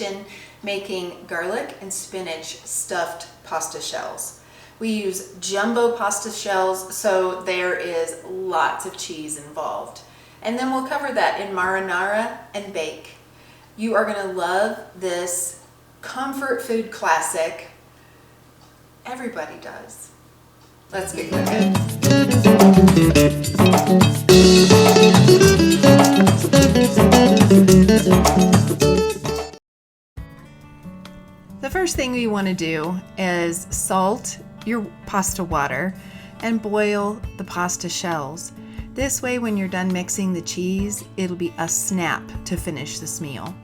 kitchen making garlic and spinach stuffed pasta shells. We use jumbo pasta shells, so there is lots of cheese involved. And then we'll cover that in marinara and bake. You are going to love this comfort food classic. Everybody does. Let's get cooking. The first thing we want to do is salt your pasta water and boil the pasta shells. This way, when you're done mixing the cheese, it'll be a snap to finish this meal.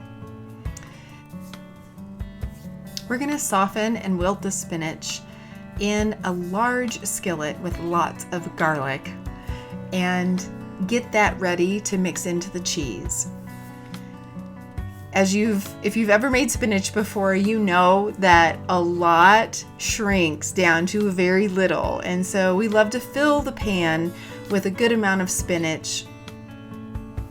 We're going to soften and wilt the spinach in a large skillet with lots of garlic and get that ready to mix into the cheese. If you've ever made spinach before, you know that a lot shrinks down to very little, and so we love to fill the pan with a good amount of spinach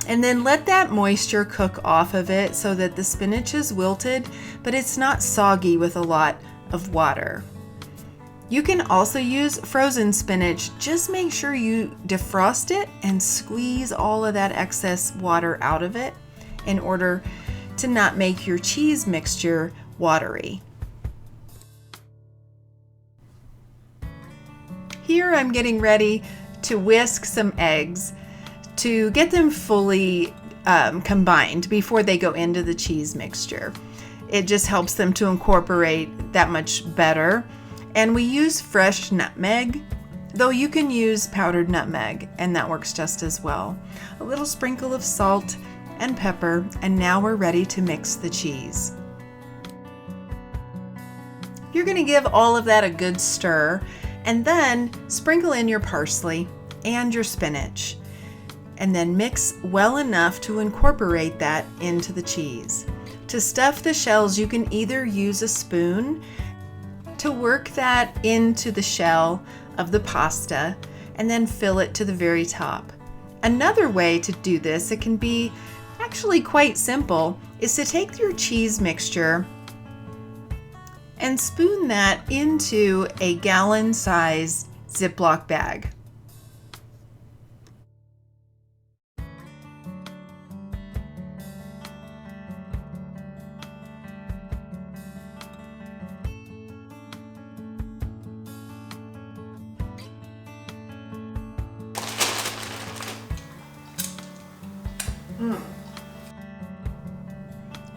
and then let that moisture cook off of it so that the spinach is wilted, but it's not soggy with a lot of water. You can also use frozen spinach. Just make sure you defrost it and squeeze all of that excess water out of it in order to not make your cheese mixture watery. Here I'm getting ready to whisk some eggs to get them fully combined before they go into the cheese mixture. It just helps them to incorporate that much better. And we use fresh nutmeg, though you can use powdered nutmeg and that works just as well. A little sprinkle of salt and pepper, and now we're ready to mix the cheese. You're going to give all of that a good stir and then sprinkle in your parsley and your spinach, and then mix well enough to incorporate that into the cheese. To stuff the shells, you can either use a spoon to work that into the shell of the pasta and then fill it to the very top. Another way to do this, it can be actually quite simple, is to take your cheese mixture and spoon that into a gallon-sized Ziploc bag.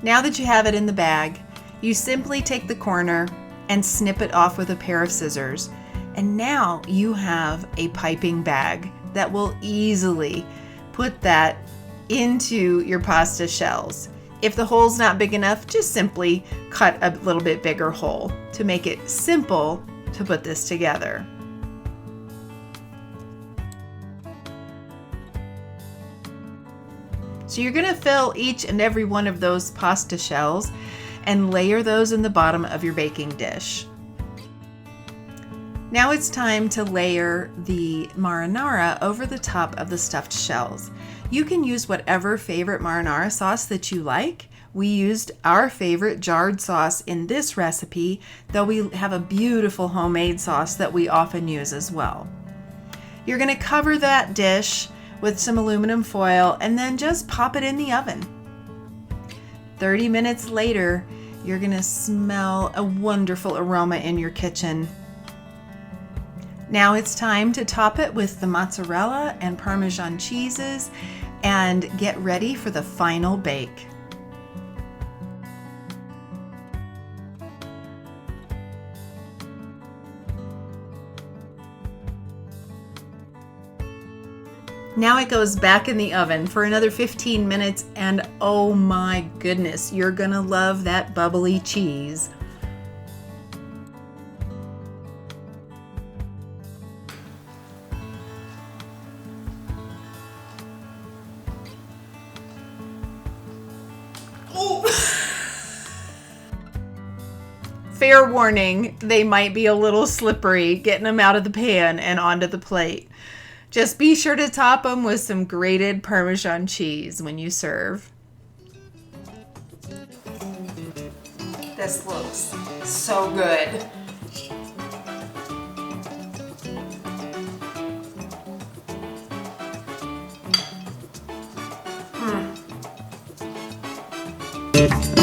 Now that you have it in the bag, you simply take the corner and snip it off with a pair of scissors. And now you have a piping bag that will easily put that into your pasta shells. If the hole's not big enough, just simply cut a little bit bigger hole to make it simple to put this together. So you're going to fill each and every one of those pasta shells and layer those in the bottom of your baking dish. Now it's time to layer the marinara over the top of the stuffed shells. You can use whatever favorite marinara sauce that you like. We used our favorite jarred sauce in this recipe, though we have a beautiful homemade sauce that we often use as well. You're going to cover that dish with some aluminum foil and then just pop it in the oven. 30 minutes later, you're going to smell a wonderful aroma in your kitchen. Now it's time to top it with the mozzarella and Parmesan cheeses and get ready for the final bake. Now it goes back in the oven for another 15 minutes, and oh my goodness, you're gonna love that bubbly cheese. Fair warning, they might be a little slippery getting them out of the pan and onto the plate. Just be sure to top them with some grated Parmesan cheese when you serve. This looks so good. Mm.